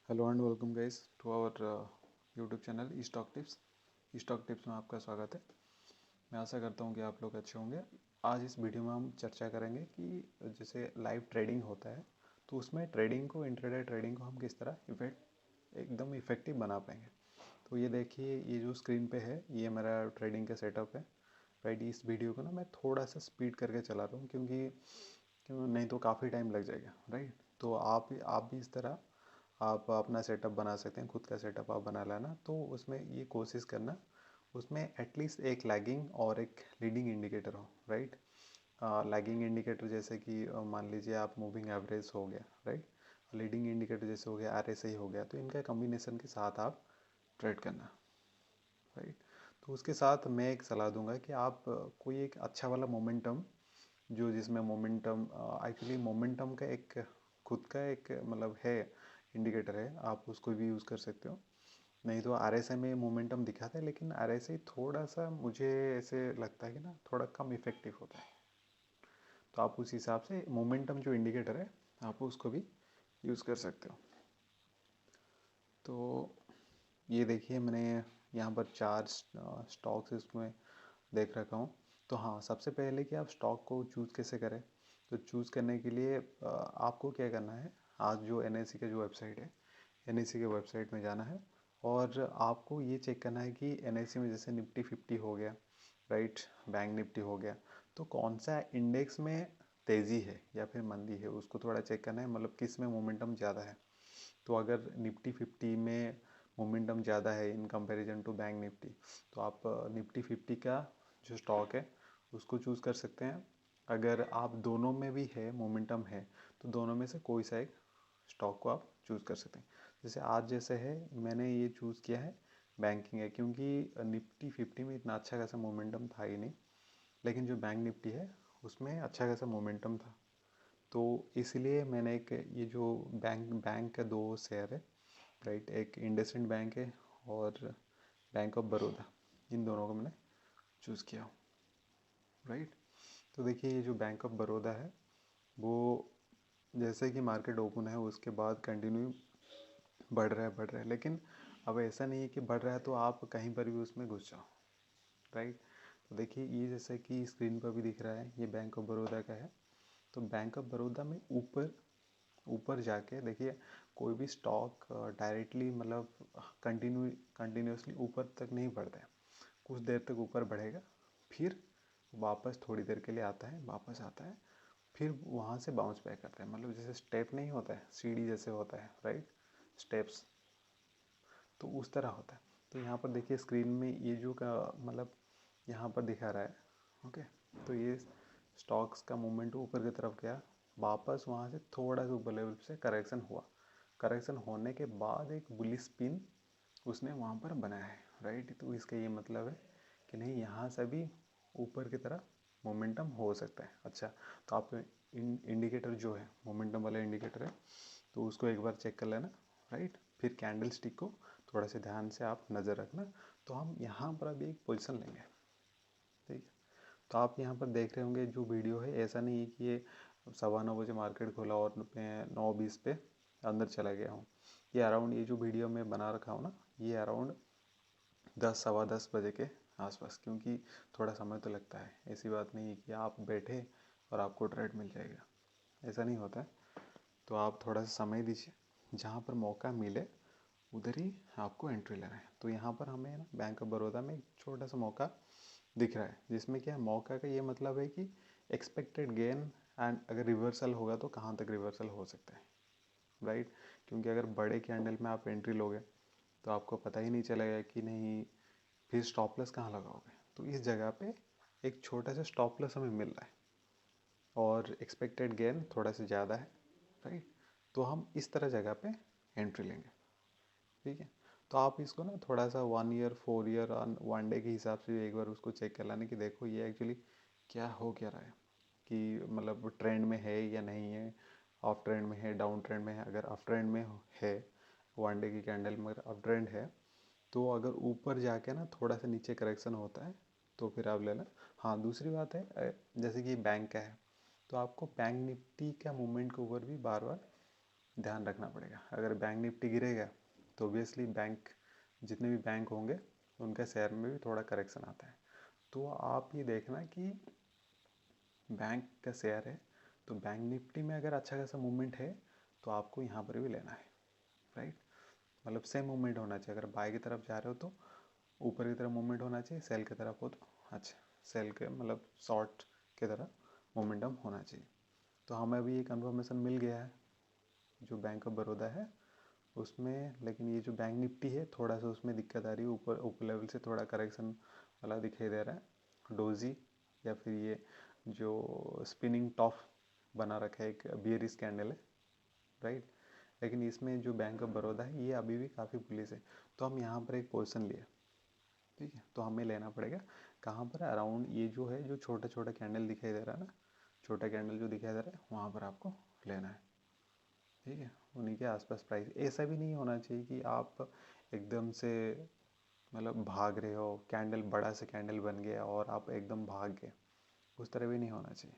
Hello and welcome guys to our YouTube channel stock tips. Stock tips में आपका स्वागत है। मैं आशा करता हूँ कि आप लोग अच्छे होंगे। आज इस वीडियो में हम चर्चा करेंगे कि जैसे लाइव ट्रेडिंग होता है तो उसमें ट्रेडिंग को इंट्राडे ट्रेडिंग को हम किस तरह एकदम इफेक्टिव बना पाएंगे। तो ये देखिए, ये जो स्क्रीन पे है ये मेरा ट्रेडिंग का सेटअप है। राइट, इस वीडियो को ना मैं थोड़ा सा स्पीड करके चला रहा हूँ क्यों नहीं तो काफ़ी टाइम लग जाएगा। राइट, तो आप भी इस तरह आप अपना सेटअप बना सकते हैं, खुद का सेटअप आप बना लेना। तो उसमें ये कोशिश करना, उसमें एटलीस्ट एक लैगिंग और एक लीडिंग इंडिकेटर हो। राइट, लैगिंग इंडिकेटर जैसे कि मान लीजिए आप मूविंग एवरेज हो गया। राइट, लीडिंग इंडिकेटर जैसे हो गया आरएसआई हो गया। तो इनका कॉम्बिनेशन के साथ आप ट्रेड करना। राइट, तो उसके साथ मैं एक सलाह दूंगा कि आप कोई एक अच्छा वाला मोमेंटम, जो जिसमें मोमेंटम एक्चुअली मोमेंटम का एक खुद का एक मतलब है, इंडिकेटर है, आप उसको भी यूज़ कर सकते हो। नहीं तो आरएसआई में मोमेंटम दिखाता है, लेकिन आरएसआई थोड़ा सा मुझे ऐसे लगता है कि ना थोड़ा कम इफेक्टिव होता है। तो आप उस हिसाब से मोमेंटम जो इंडिकेटर है आप उसको भी यूज़ कर सकते हो। तो ये देखिए, मैंने यहाँ पर चार स्टॉक्स इसमें देख रखा हूँ। तो हाँ, सबसे पहले कि आप स्टॉक को चूज़ कैसे करें। तो चूज़ करने के लिए आपको क्या करना है, आज जो एनएससी का जो वेबसाइट है, एनएससी के वेबसाइट में जाना है और आपको ये चेक करना है कि एनएससी में जैसे निफ्टी 50 हो गया, राइट, बैंक निफ्टी हो गया, तो कौन सा इंडेक्स में तेज़ी है या फिर मंदी है उसको थोड़ा चेक करना है, मतलब किस में मोमेंटम ज़्यादा है। तो अगर निफ्टी 50 में मोमेंटम ज़्यादा है in comparison to bank Nifty, तो आप निफ्टी 50 का जो स्टॉक है उसको चूज़ कर सकते हैं। अगर आप दोनों में भी है मोमेंटम है तो दोनों में से कोई सा एक स्टॉक को आप चूज़ कर सकते हैं। जैसे आज जैसे है, मैंने ये चूज़ किया है बैंकिंग है, क्योंकि निफ्टी 50 में इतना अच्छा खासा मोमेंटम था ही नहीं, लेकिन जो बैंक निफ्टी है उसमें अच्छा खासा मोमेंटम था। तो इसलिए मैंने एक ये जो बैंक का दो शेयर है, राइट, एक इंडसइंड बैंक है और बैंक ऑफ बड़ौदा, इन दोनों को मैंने चूज़ किया। राइट, तो देखिए ये जो बैंक ऑफ बड़ौदा है वो जैसे कि मार्केट ओपन है उसके बाद कंटिन्यू बढ़ रहा है, लेकिन अब ऐसा नहीं है कि बढ़ रहा है तो आप कहीं पर भी उसमें घुस जाओ। राइट, तो देखिए ये जैसे कि स्क्रीन पर भी दिख रहा है, ये बैंक ऑफ बड़ौदा का है। तो बैंक ऑफ बड़ौदा में ऊपर ऊपर जाके देखिए, कोई भी स्टॉक डायरेक्टली मतलब कंटिन्यूसली ऊपर तक नहीं बढ़ता है। कुछ देर तक ऊपर बढ़ेगा, फिर वापस थोड़ी देर के लिए आता है, वापस आता है, फिर वहाँ से बाउंस बैक करता है। मतलब जैसे स्टेप नहीं होता है, सीढ़ी जैसे होता है, राइट, स्टेप्स, तो उस तरह होता है। तो यहाँ पर देखिए स्क्रीन में ये जो का मतलब यहाँ पर दिखा रहा है। ओके, तो ये स्टॉक्स का मूवमेंट ऊपर की तरफ गया, वापस वहाँ से थोड़ा सा ऊपर लेवल से करेक्शन हुआ, करेक्शन होने के बाद एक बुलिश स्पिन उसने वहाँ पर बनाया है। राइट, तो इसका ये मतलब है कि नहीं, यहाँ से भी ऊपर की तरफ मोमेंटम हो सकता है। अच्छा, तो आप इंडिकेटर जो है मोमेंटम वाला इंडिकेटर है तो उसको एक बार चेक कर लेना। राइट, फिर कैंडल स्टिक को थोड़ा से ध्यान से आप नज़र रखना। तो हम यहाँ पर अभी एक पोजीशन लेंगे। ठीक है, तो आप यहाँ पर देख रहे होंगे जो वीडियो है, ऐसा नहीं है कि ये 9:15 बजे मार्केट खोला और मैं 9:20 पे अंदर चला गया हूँ। ये अराउंड, ये जो वीडियो मैं बना रखा हूँ ना, ये अराउंड 10 सवा 10 बजे के आसपास, क्योंकि थोड़ा समय तो लगता है। ऐसी बात नहीं है कि आप बैठे और आपको ट्रेड मिल जाएगा, ऐसा नहीं होता है। तो आप थोड़ा सा समय दीजिए, जहाँ पर मौका मिले उधर ही आपको एंट्री लेना है। तो यहाँ पर हमें ना बैंक ऑफ बड़ौदा में एक छोटा सा मौका दिख रहा है, जिसमें क्या मौका का ये मतलब है कि एक्सपेक्टेड गेन, एंड अगर रिवर्सल होगा तो कहाँ तक रिवर्सल हो सकता है। राइट, क्योंकि अगर बड़े कैंडल में आप एंट्री लोगे तो आपको पता ही नहीं चलेगा कि नहीं, फिर स्टॉप लॉस कहाँ लगाओगे। तो इस जगह पे एक छोटा सा स्टॉप लॉस हमें मिल रहा है और एक्सपेक्टेड गेन थोड़ा सा ज़्यादा है। राइट, तो हम इस तरह जगह पे एंट्री लेंगे। ठीक है, तो आप इसको ना थोड़ा सा 1 ईयर 4 ईयर 1 डे के हिसाब से एक बार उसको चेक कर लाने कि देखो ये एक्चुअली क्या हो क्या रहा है, कि मतलब ट्रेंड में है या नहीं है, अप ट्रेंड में है, डाउन ट्रेंड में है। अगर अप ट्रेंड में है, 1 डे की कैंडल में अगर अप ट्रेंड है, तो अगर ऊपर जाके ना थोड़ा सा नीचे करेक्शन होता है तो फिर आप लेना। हाँ, दूसरी बात है, जैसे कि बैंक का है तो आपको बैंक निफ्टी का मूवमेंट के ऊपर भी बार बार ध्यान रखना पड़ेगा। अगर बैंक निफ्टी गिरेगा तो ऑब्वियसली बैंक, जितने भी बैंक होंगे उनके शेयर में भी थोड़ा करेक्शन आता है। तो आप ये देखना कि बैंक का शेयर है तो बैंक निफ्टी में अगर अच्छा खासा मूवमेंट है तो आपको यहाँ पर भी लेना है, राइट। मतलब सेम मूवमेंट होना चाहिए। अगर बाय की तरफ जा रहे हो तो ऊपर की तरफ मूवमेंट होना चाहिए, सेल की तरफ हो तो अच्छा सेल के मतलब शॉर्ट की तरह मोमेंटम होना चाहिए। तो हमें अभी ये कन्फर्मेशन मिल गया है जो बैंक ऑफ बड़ौदा है उसमें, लेकिन ये जो बैंक निफ्टी है थोड़ा सा उसमें दिक्कत आ रही है, ऊपर लेवल से थोड़ा करेक्शन वाला दिखाई दे रहा है, डोजी या फिर ये जो स्पिनिंग टॉप बना रखा है, एक बियरिश कैंडल है, राइट। लेकिन इसमें जो बैंक ऑफ बड़ौदा है ये अभी भी काफ़ी बुलिश है, तो हम यहाँ पर एक पोजीशन लिए, ठीक है। तो हमें लेना पड़ेगा कहाँ पर, अराउंड ये जो है जो छोटा छोटा कैंडल दिखाई दे रहा है ना, छोटा कैंडल जो दिखाई दे रहा है वहाँ पर आपको लेना है, ठीक है। उन्हीं के आसपास प्राइस, ऐसा भी नहीं होना चाहिए कि आप एकदम से मतलब भाग रहे हो, कैंडल बड़ा से कैंडल बन गया और आप एकदम भाग गए, उस तरह भी नहीं होना चाहिए।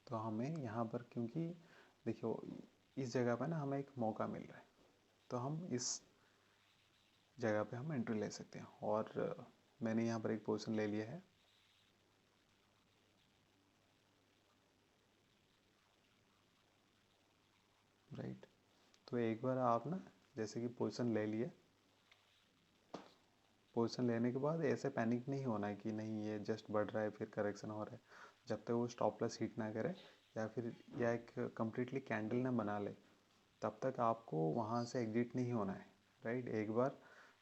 तो हमें यहाँ पर, क्योंकि देखियो इस जगह पर ना हमें एक मौका मिल रहा है, तो हम इस जगह पे हम एंट्री ले सकते हैं। और मैंने यहाँ पर एक पोजीशन ले लिया है, राइट। तो एक बार आप ना जैसे कि पोजीशन ले लिए, पोजीशन लेने के बाद ऐसे पैनिक नहीं होना है कि नहीं ये जस्ट बढ़ रहा है फिर करेक्शन हो रहा है। जब तक वो स्टॉप लॉस हिट ना करे या फिर या एक कम्प्लीटली कैंडल ना बना ले तब तक आपको वहाँ से एग्जिट नहीं होना है, राइट। एक बार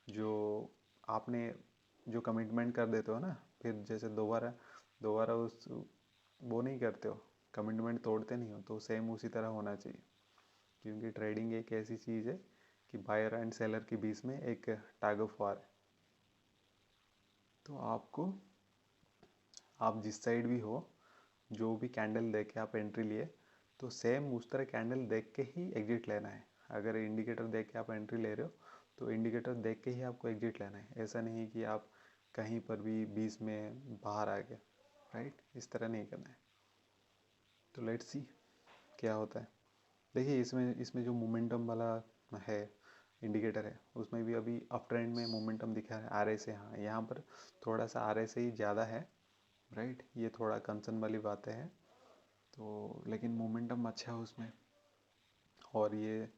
जो आपने जो कमिटमेंट कर देते हो ना, फिर जैसे दोबारा दोबारा उस वो नहीं करते हो, कमिटमेंट तोड़ते नहीं हो, तो सेम उसी तरह होना चाहिए। क्योंकि ट्रेडिंग एक ऐसी चीज़ है कि बायर एंड सेलर के बीच में एक टैग ऑफ वार है। तो आपको, आप जिस साइड भी हो, जो भी कैंडल देख के आप एंट्री लिए तो सेम उस तरह कैंडल देख के ही एग्जिट लेना है। अगर इंडिकेटर देख के आप एंट्री ले रहे हो तो इंडिकेटर देख के ही आपको एग्जिट लेना है। ऐसा नहीं है कि आप कहीं पर भी बीच में बाहर आ गए, राइट, इस तरह नहीं करना है। तो लेट्स सी क्या होता है। देखिए इसमें इसमें जो मोमेंटम वाला है इंडिकेटर है उसमें भी अभी अप ट्रेंड में मोमेंटम दिखा है आर एस से। हाँ यहाँ पर थोड़ा सा आर एस से ही ज़्यादा है, राइट। ये थोड़ा कंसर्न वाली बातें हैं, तो लेकिन मोमेंटम अच्छा है उसमें। और ये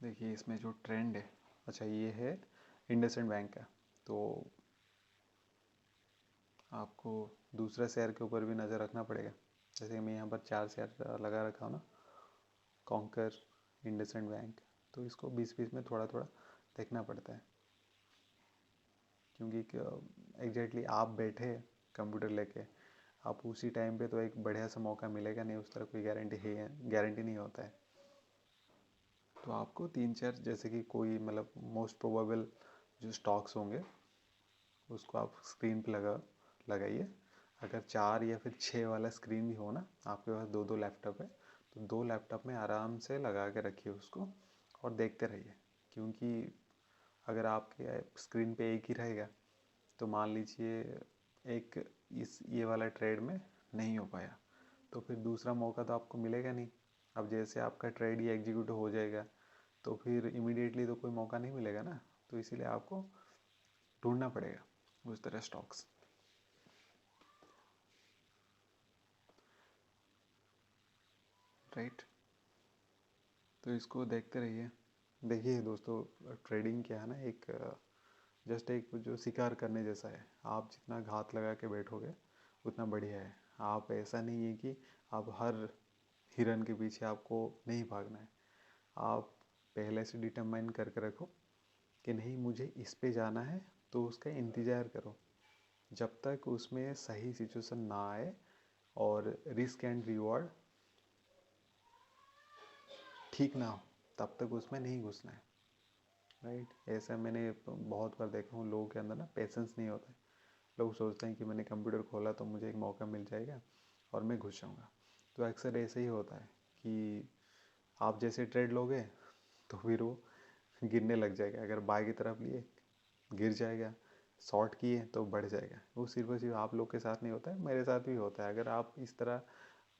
देखिए इसमें जो ट्रेंड है, अच्छा ये है इंडसइंड बैंक का, तो आपको दूसरे शेयर के ऊपर भी नज़र रखना पड़ेगा। जैसे मैं यहाँ पर 4 शेयर लगा रखा हूँ ना, कॉन्कर, इंडसइंड बैंक, तो इसको बीच बीच में थोड़ा थोड़ा देखना पड़ता है। क्योंकि एग्जैक्टली आप बैठे कंप्यूटर लेके आप उसी टाइम पे तो एक बढ़िया सा मौका मिलेगा नहीं, उस तरह कोई गारंटी है, गारंटी नहीं होता है। तो आपको 3-4 जैसे कि कोई मतलब मोस्ट प्रोबेबल जो स्टॉक्स होंगे उसको आप स्क्रीन पे लगाइए। अगर 4 या फिर 6 वाला स्क्रीन भी हो ना, आपके पास 2-2 लैपटॉप है तो 2 लैपटॉप में आराम से लगा के रखिए उसको और देखते रहिए। क्योंकि अगर आपके स्क्रीन पे एक ही रहेगा तो मान लीजिए एक इस ये वाला ट्रेड में नहीं हो पाया तो फिर दूसरा मौका तो आपको मिलेगा नहीं। अब जैसे आपका ट्रेड ही एग्जीक्यूट हो जाएगा तो फिर इमीडिएटली तो कोई मौका नहीं मिलेगा ना, तो इसीलिए आपको ढूंढना पड़ेगा उस तरह स्टॉक्स, राइट। तो इसको देखते रहिए। देखिए दोस्तों ट्रेडिंग क्या है ना, एक जस्ट एक जो शिकार करने जैसा है। आप जितना घात लगा के बैठोगे उतना बढ़िया है। आप ऐसा नहीं है कि आप हर हिरन के पीछे आपको नहीं भागना है। आप पहले से डिटरमाइन करके रखो कि नहीं मुझे इस पे जाना है, तो उसका इंतज़ार करो जब तक उसमें सही सिचुएशन ना आए और रिस्क एंड रिवॉर्ड ठीक ना हो तब तक उसमें नहीं घुसना है, राइट। ऐसा मैंने बहुत बार देखा हूँ, लोगों के अंदर ना पेशेंस नहीं होता है। लोग सोचते हैं कि मैंने कंप्यूटर खोला तो मुझे एक मौका मिल जाएगा और मैं घुस जाऊँगा। तो अक्सर ऐसे ही होता है कि आप जैसे ट्रेड लोगे तो फिर वो गिरने लग जाएगा। अगर बाय की तरफ लिए गिर जाएगा, शॉर्ट किए तो बढ़ जाएगा। वो सिर्फ और सिर्फ आप लोग के साथ नहीं होता है, मेरे साथ भी होता है। अगर आप इस तरह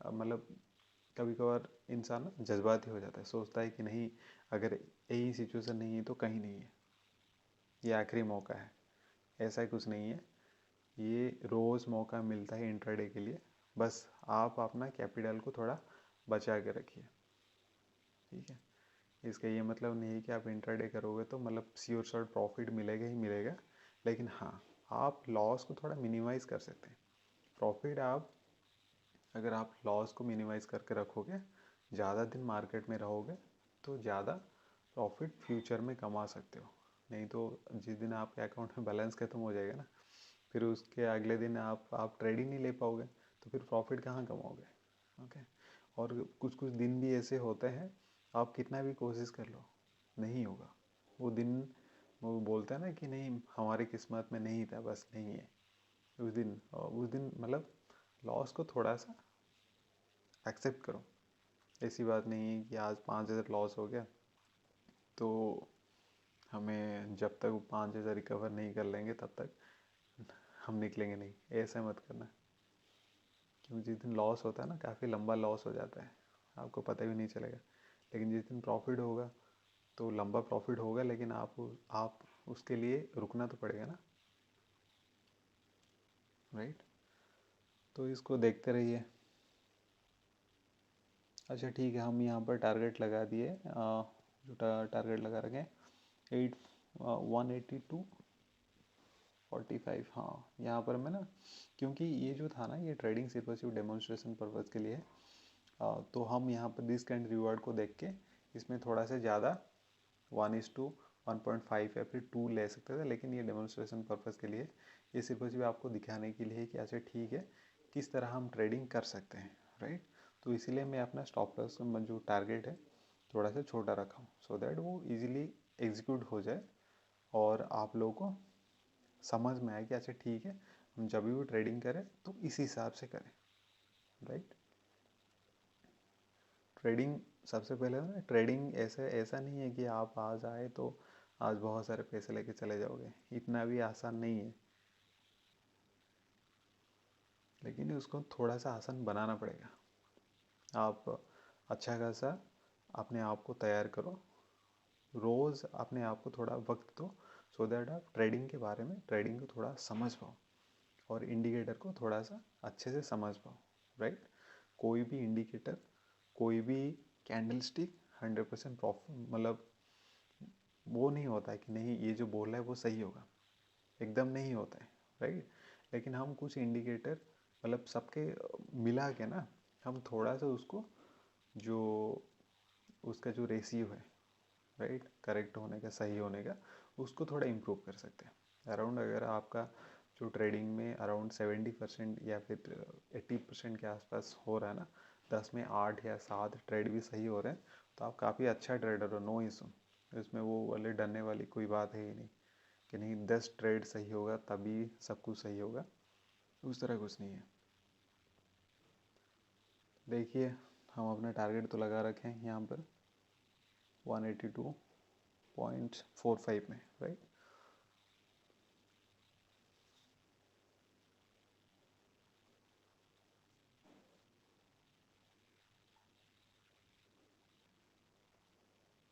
मतलब कभी कभार इंसान ना जज्बाती हो जाता है, सोचता है कि नहीं, अगर यही सिचुएशन नहीं है तो कहीं नहीं है, ये आखिरी मौका है। ऐसा ही कुछ नहीं है, ये रोज़ मौका मिलता है इंट्राडे के लिए। बस आप अपना कैपिटल को थोड़ा बचा के रखिए, ठीक है। इसका ये मतलब नहीं है कि आप इंट्राडे करोगे तो मतलब श्योर शॉर्ट प्रॉफिट मिलेगा ही मिलेगा, लेकिन हाँ, आप लॉस को थोड़ा मिनिमाइज़ कर सकते हैं। प्रॉफिट आप, अगर आप लॉस को मिनिमाइज़ करके रखोगे, ज़्यादा दिन मार्केट में रहोगे, तो ज़्यादा प्रॉफिट फ्यूचर में कमा सकते हो। नहीं तो जिस दिन आपके अकाउंट में बैलेंस खत्म हो जाएगा ना, फिर उसके अगले दिन आप ट्रेड ही नहीं ले पाओगे, तो फिर प्रॉफिट कहाँ कमाओगे। ओके। और कुछ कुछ दिन भी ऐसे होते हैं, आप कितना भी कोशिश कर लो, नहीं होगा वो दिन। वो बोलते हैं ना कि नहीं, हमारी किस्मत में नहीं था, बस नहीं है उस दिन मतलब लॉस को थोड़ा सा एक्सेप्ट करो। ऐसी बात नहीं है कि आज 5,000 लॉस हो गया तो हमें जब तक वो 5,000 रिकवर नहीं कर लेंगे तब तक हम निकलेंगे नहीं, ऐसा मत करना। क्योंकि जिस दिन लॉस होता है ना, काफ़ी लंबा लॉस हो जाता है, आपको पता भी नहीं चलेगा। लेकिन जिस दिन प्रॉफिट होगा तो लंबा प्रॉफिट होगा, लेकिन आप उसके लिए रुकना तो पड़ेगा ना, राइट। तो इसको देखते रहिए। अच्छा ठीक है, हम यहाँ पर टारगेट लगा दिए, जो टारगेट लगा रखे 182.45। हाँ, यहाँ पर मैं ना, क्योंकि ये जो था ना, ये ट्रेडिंग सिर्फ सिर्फ डेमोन्स्ट्रेशन पर्पज़ के लिए है, तो हम यहाँ पर रिस्क एंड रिवॉर्ड को देख के इसमें थोड़ा सा ज़्यादा 1:1.5 या फिर 2 ले सकते थे, लेकिन ये डेमोन्स्ट्रेशन पर्पज़ के लिए, ये सिर्फ सिर्फ आपको दिखाने के लिए है कि अच्छा ठीक है, किस तरह हम ट्रेडिंग कर सकते हैं, राइट। तो इसीलिए मैं अपना स्टॉप लॉस जो टारगेट है थोड़ा सा छोटा रखा हूँ, सो दैट वो इजीली एग्जीक्यूट हो जाए और आप लोगों को समझ में आए कि अच्छा ठीक है, हम जब भी ट्रेडिंग करें तो इस हिसाब से करें, राइट। ट्रेडिंग सबसे पहले ना, ट्रेडिंग ऐसे ऐसा नहीं है कि आप आज आए तो आज बहुत सारे पैसे लेके चले जाओगे, इतना भी आसान नहीं है। लेकिन उसको थोड़ा सा आसान बनाना पड़ेगा। आप अच्छा खासा अपने आप को तैयार करो, रोज़ अपने आप को थोड़ा वक्त दो, सो दैट आप ट्रेडिंग के बारे में, ट्रेडिंग को थोड़ा समझ पाओ और इंडिकेटर को थोड़ा सा अच्छे से समझ पाओ, राइट। कोई भी इंडिकेटर, कोई भी कैंडल स्टिक 100% प्रॉफिट मतलब वो नहीं होता है कि नहीं ये जो बोल रहा है वो सही होगा, एकदम नहीं होता है, राइट। लेकिन हम कुछ इंडिकेटर मतलब सबके मिला के ना, हम थोड़ा सा उसको, जो उसका जो रेशियो है, राइट, करेक्ट होने का, सही होने का, उसको थोड़ा इम्प्रूव कर सकते हैं। अराउंड अगर आपका जो ट्रेडिंग में अराउंड 70% या फिर 80% के आसपास हो रहा है ना, 10 में 8 या 7 ट्रेड भी सही हो रहे हैं, तो आप काफ़ी अच्छा ट्रेडर हो, नो इशू। इसमें वो वाले डरने वाली कोई बात है ही नहीं कि नहीं 10 ट्रेड सही होगा तभी सब कुछ सही होगा, उस तरह कुछ नहीं है। देखिए, हम अपना टारगेट तो लगा रखे हैं यहाँ पर 182.45 में, राइट।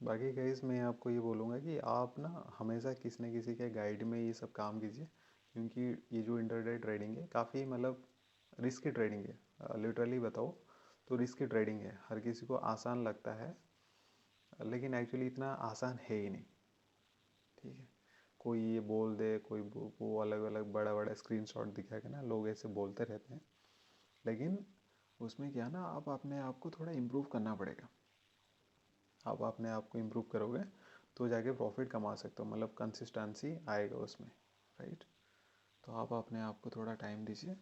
बाकी गाइस, मैं आपको ये बोलूँगा कि आप ना हमेशा किसी न किसी के गाइड में ये सब काम कीजिए, क्योंकि ये जो इंटरडे ट्रेडिंग है काफ़ी मतलब रिस्की ट्रेडिंग है। लिटरली बताओ तो रिस्की ट्रेडिंग है। हर किसी को आसान लगता है, लेकिन एक्चुअली इतना आसान है ही नहीं, ठीक है। कोई ये बोल दे, कोई वो अलग अलग बड़ा बड़ा स्क्रीनशॉट दिखा के ना लोग ऐसे बोलते रहते हैं, लेकिन उसमें क्या ना, आप अपने आप को थोड़ा इम्प्रूव करना पड़ेगा। आप अपने आप को इम्प्रूव करोगे तो जाके प्रॉफिट कमा सकते हो, मतलब कंसिस्टेंसी आएगा उसमें, राइट। तो आप अपने आप को थोड़ा टाइम दीजिए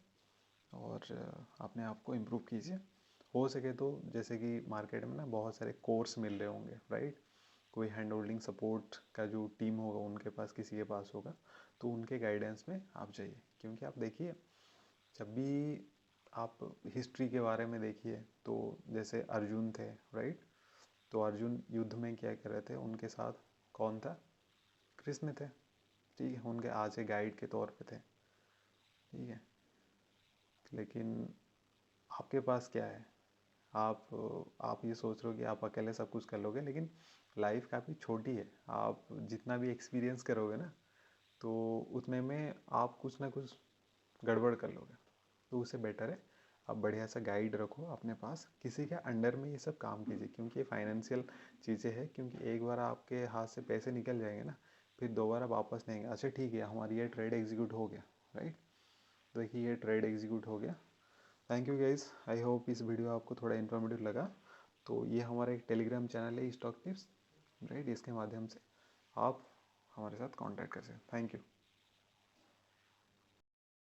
और अपने आप को इम्प्रूव कीजिए। हो सके तो जैसे कि मार्केट में ना बहुत सारे कोर्स मिल रहे होंगे, राइट। कोई हैंड होल्डिंग सपोर्ट का जो टीम होगा उनके पास, किसी के पास होगा, तो उनके गाइडेंस में आप जाइए। क्योंकि आप देखिए, जब भी आप हिस्ट्री के बारे में देखिए तो जैसे अर्जुन थे, राइट। तो अर्जुन युद्ध में क्या कर रहे थे, उनके साथ कौन था, कृष्ण थे, ठीक है, उनके आज गाइड के तौर पे थे, ठीक है। लेकिन आपके पास क्या है, आप ये सोच रहे हो कि आप अकेले सब कुछ कर लोगे, लेकिन लाइफ काफ़ी छोटी है। आप जितना भी एक्सपीरियंस करोगे ना, तो उतने में आप कुछ ना कुछ गड़बड़ कर लोगे। तो उससे बेटर है आप बढ़िया सा गाइड रखो अपने पास, किसी के अंडर में ये सब काम कीजिए, क्योंकि ये फाइनेंशियल चीज़ें हैं। क्योंकि एक बार आपके हाथ से पैसे निकल जाएंगे ना, फिर दोबारा वापस नहीं आएंगे। अच्छा ठीक है, हमारी ये ट्रेड एग्जीक्यूट हो गया, राइट। तो देखिए ये ट्रेड एग्जीक्यूट हो गया। Thank you guys, I hope इस वीडियो आपको थोड़ा इन्फॉर्मेटिव लगा। तो ये हमारा एक टेलीग्राम चैनल है स्टॉक टिप्स, राइट। इसके माध्यम से आप हमारे साथ कांटेक्ट कर सकते हैं। Thank you.